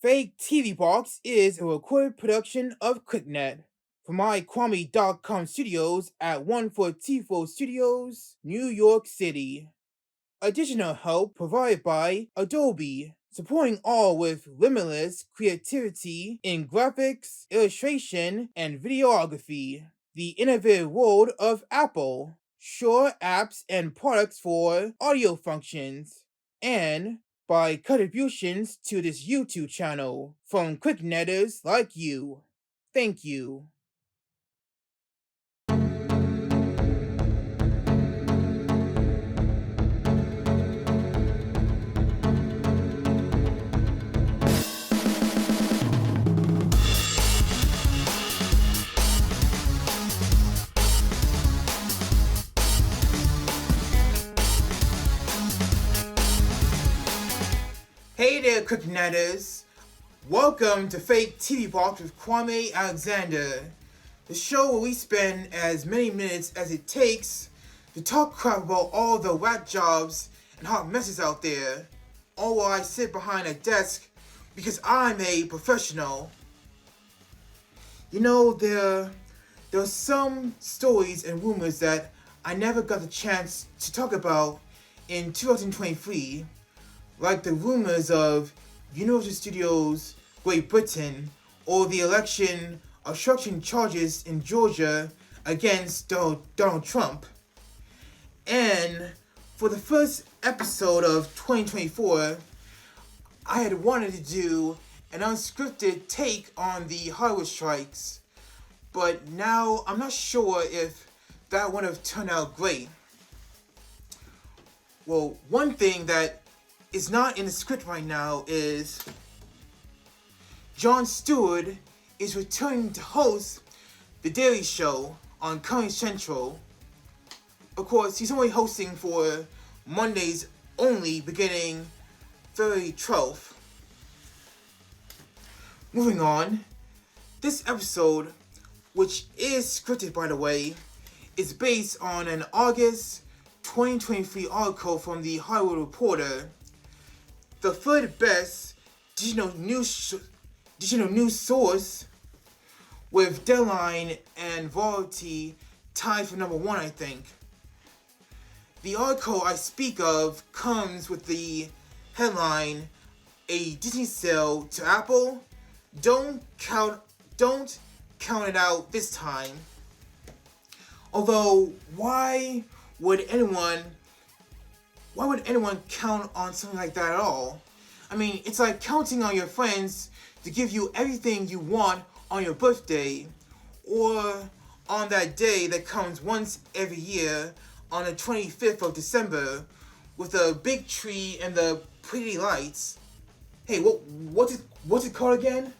FakeTV Box is a recorded production of KlicKNet from mykwame.com studios at 144 Studios, New York City. Additional help provided by Adobe, supporting all with limitless creativity in graphics, illustration, and videography. The innovative world of Apple, Sure apps and products for audio functions, and by contributions to this YouTube channel from KlicKNettars like you. Thank you. Hey there, KlicKNettars! Welcome to FakeTV Box with Kwame Alexander, the show where we spend as many minutes as it takes to talk crap about all the whack jobs and hot messes out there, all while I sit behind a desk because I'm a professional. You know, there are some stories and rumors that I never got the chance to talk about in 2023, like the rumors of Universal Studios Great Britain or the election obstruction charges in Georgia against Donald Trump. And for the first episode of 2024, I had wanted to do an unscripted take on the Hollywood strikes, but now I'm not sure if that would have turned out great. Well, one thing that is not in the script right now is Jon Stewart is returning to host The Daily Show on Comedy Central. Of course, he's only hosting for Mondays only, beginning February 12th. Moving on, this episode, which is scripted by the way, is based on an August 2023 article from the Hollywood Reporter, the third best digital news source, with Deadline and Variety tied for number one, I think. The article I speak of comes with the headline, "A Disney sale to Apple? Don't count it out this time." Although, why would anyone count on something like that at all? I mean, it's like counting on your friends to give you everything you want on your birthday, or on that day that comes once every year on the 25th of December with a big tree and the pretty lights. Hey, what's it called again?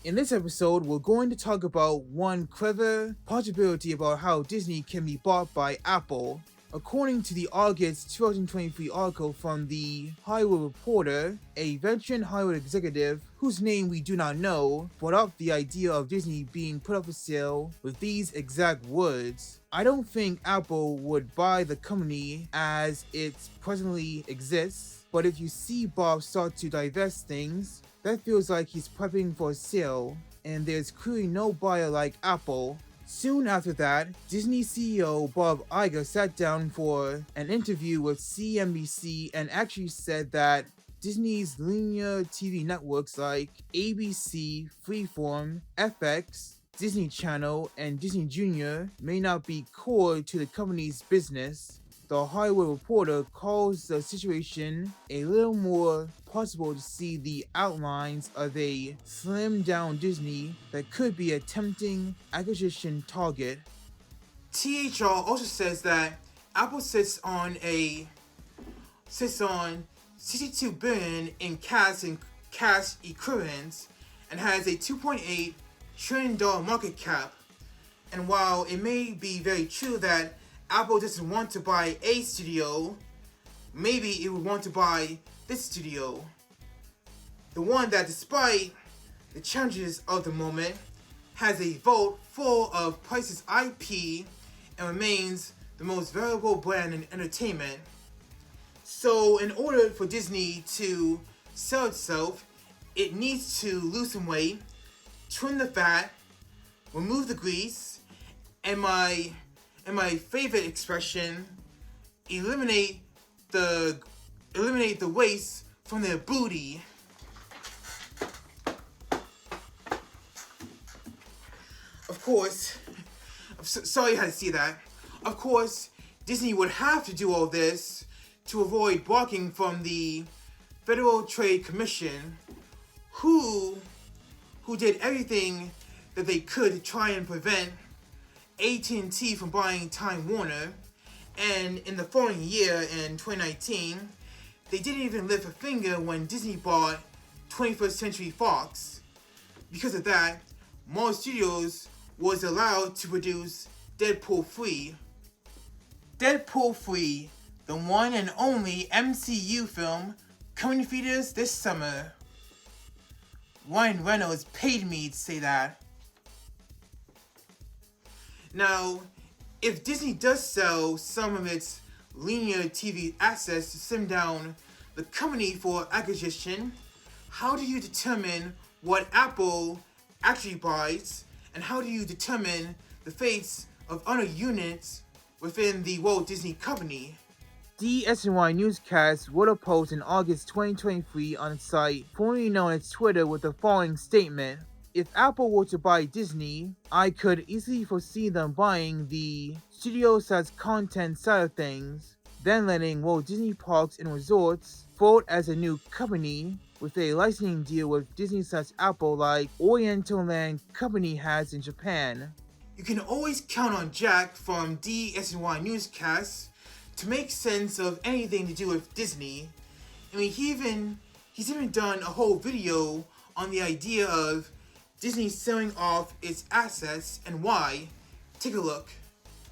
In this episode, we're going to talk about one clever possibility about how Disney can be bought by Apple. According to the August 2023 article from the Hollywood Reporter, a veteran Hollywood executive, whose name we do not know, brought up the idea of Disney being put up for sale with these exact words: "I don't think Apple would buy the company as it presently exists, but if you see Bob start to divest things, that feels like he's prepping for a sale, and there's clearly no buyer like Apple." Soon after that, Disney CEO Bob Iger sat down for an interview with CNBC and actually said that Disney's linear TV networks like ABC, Freeform, FX, Disney Channel, and Disney Junior may not be core to the company's business. The Hollywood Reporter calls the situation a little more possible to see the outlines of a slimmed-down Disney that could be a tempting acquisition target. THR also says that Apple sits on $62 billion in cash equivalents and has a $2.8 trillion market cap. And while it may be very true that Apple doesn't want to buy a studio, maybe it would want to buy this studio. The one that, despite the challenges of the moment, has a vault full of priceless IP and remains the most valuable brand in entertainment. So in order for Disney to sell itself, it needs to lose some weight, trim the fat, remove the grease, and my favorite expression, eliminate the waste from their booty. Of course, sorry you had to see that. Of course, Disney would have to do all this to avoid blocking from the Federal Trade Commission, who did everything that they could to try and prevent AT&T from buying Time Warner. And in the following year, in 2019, they didn't even lift a finger when Disney bought 21st Century Fox. Because of that, Marvel Studios was allowed to produce Deadpool 3. Deadpool 3, the one and only MCU film coming to theaters this summer. Ryan Reynolds paid me to say that. Now, if Disney does sell some of its linear TV assets to slim down the company for acquisition, how do you determine what Apple actually buys, and how do you determine the fates of other units within the Walt Disney Company? DSNY Newscast wrote a post in August 2023 on its site, formerly known as Twitter, with the following statement: "If Apple were to buy Disney, I could easily foresee them buying the studio/content side of things, then letting Walt Disney Parks and Resorts fold as a new company with a licensing deal with Disney/Apple like Oriental Land Company has in Japan." You can always count on Jack from DSNY Newscast to make sense of anything to do with Disney. I mean, he's even done a whole video on the idea of Disney selling off its assets and why. Take a look.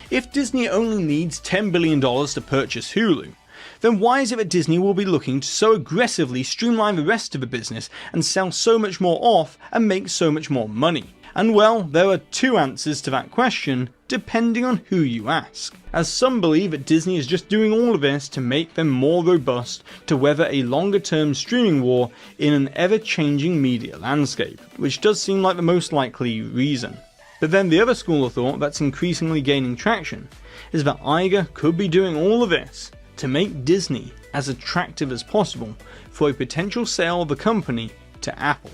If Disney only needs $10 billion to purchase Hulu, then why is it that Disney will be looking to so aggressively streamline the rest of the business and sell so much more off and make so much more money? And well, there are two answers to that question, depending on who you ask, as some believe that Disney is just doing all of this to make them more robust to weather a longer term streaming war in an ever-changing media landscape, which does seem like the most likely reason. But then the other school of thought that's increasingly gaining traction is that Iger could be doing all of this to make Disney as attractive as possible for a potential sale of the company to Apple.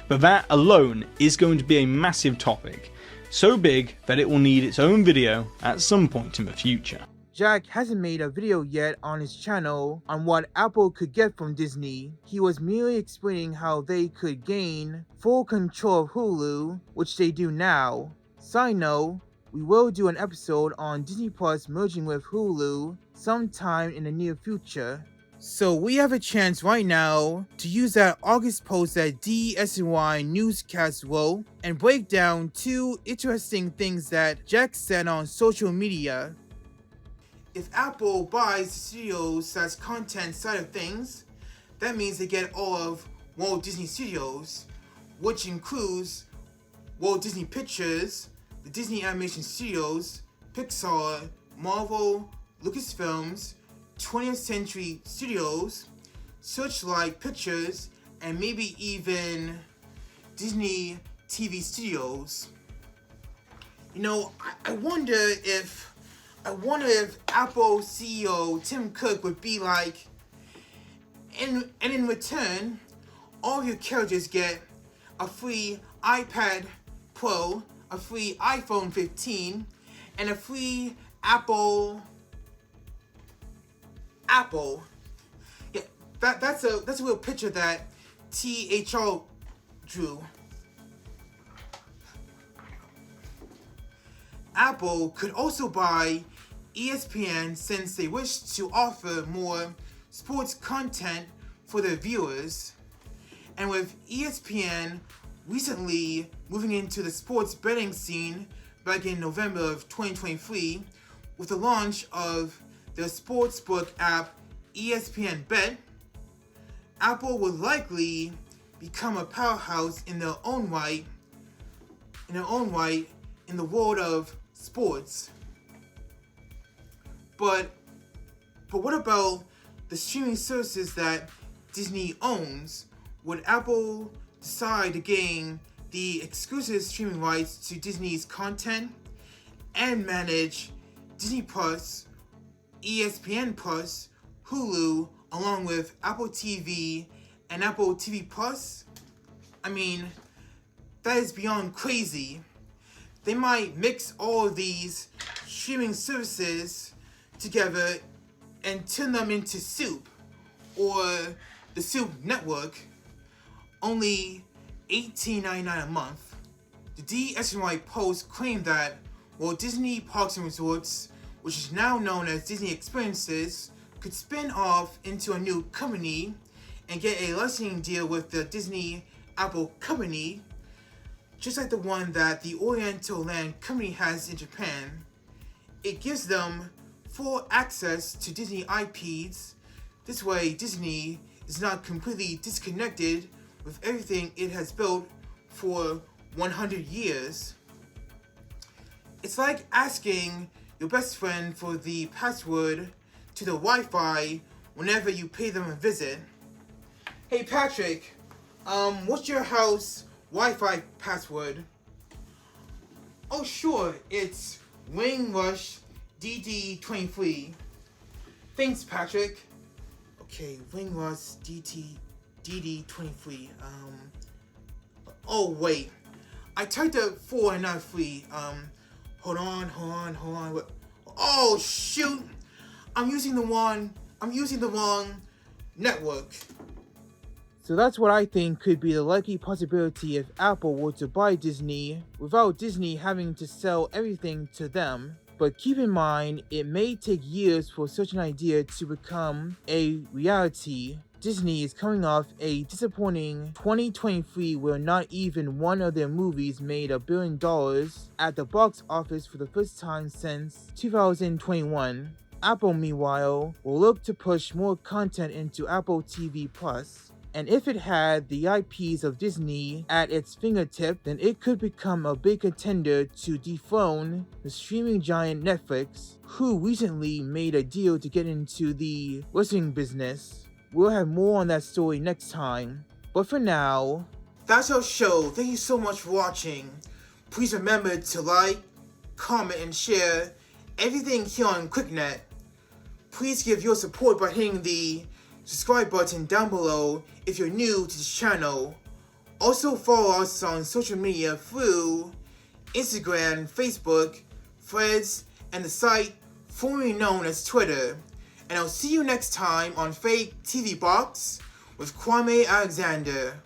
But that alone is going to be a massive topic, so big that it will need its own video at some point in the future. Jack hasn't made a video yet on his channel on what Apple could get from Disney. He was merely explaining how they could gain full control of Hulu, which they do now. Side note, we will do an episode on Disney Plus merging with Hulu sometime in the near future. So we have a chance right now to use that August post that DSNY Newscast wrote and break down two interesting things that Jack said on social media. If Apple buys the studios/content side of things, that means they get all of Walt Disney Studios, which includes Walt Disney Pictures, the Disney Animation Studios, Pixar, Marvel, Lucasfilms, 20th Century Studios, Searchlight Pictures, and maybe even Disney TV Studios. You know, I wonder if Apple CEO Tim Cook would be like, and in return, all your characters get a free iPad Pro, a free iPhone 15, and a free Apple. Yeah, that's a real picture that THR drew. Apple could also buy ESPN since they wish to offer more sports content for their viewers. And with ESPN recently moving into the sports betting scene back in November of 2023 with the launch of their sportsbook app ESPN Bet, Apple would likely become a powerhouse in their own right in the world of sports. But what about the streaming services that Disney owns? would Apple decide to gain the exclusive streaming rights to Disney's content and manage Disney Plus, ESPN Plus, Hulu, along with Apple TV and Apple TV Plus? I mean, that is beyond crazy. They might mix all of these streaming services together and turn them into Soup, or the Soup Network, only $18.99 a month. The DSNY Post claimed that Walt Disney Parks and Resorts, which is now known as Disney Experiences, could spin off into a new company and get a licensing deal with the Disney Apple Company, just like the one that the Oriental Land Company has in Japan. It gives them full access to Disney IPs. This way, Disney is not completely disconnected with everything it has built for 100 years. It's like asking your best friend for the password to the Wi-Fi whenever you pay them a visit. Hey Patrick, what's your house Wi-Fi password? Oh sure, it's WingRush DD23. Thanks Patrick. Okay, WingRush DD23. Oh wait, I typed a 4 and not 3. Hold on. Oh shoot! I'm using the wrong network. So that's what I think could be the likely possibility if Apple were to buy Disney without Disney having to sell everything to them. But keep in mind, it may take years for such an idea to become a reality. Disney is coming off a disappointing 2023 where not even one of their movies made $1 billion at the box office for the first time since 2021. Apple, meanwhile, will look to push more content into Apple TV Plus. And if it had the IPs of Disney at its fingertip, then it could become a big contender to dethrone the streaming giant Netflix, who recently made a deal to get into the wrestling business. We'll have more on that story next time. But for now, that's our show. Thank you so much for watching. Please remember to like, comment, and share everything here on KlicKNet. Please give your support by hitting the subscribe button down below if you're new to this channel. Also follow us on social media through Instagram, Facebook, Threads, and the site formerly known as Twitter. And I'll see you next time on FakeTV Box with Kwame Alexander.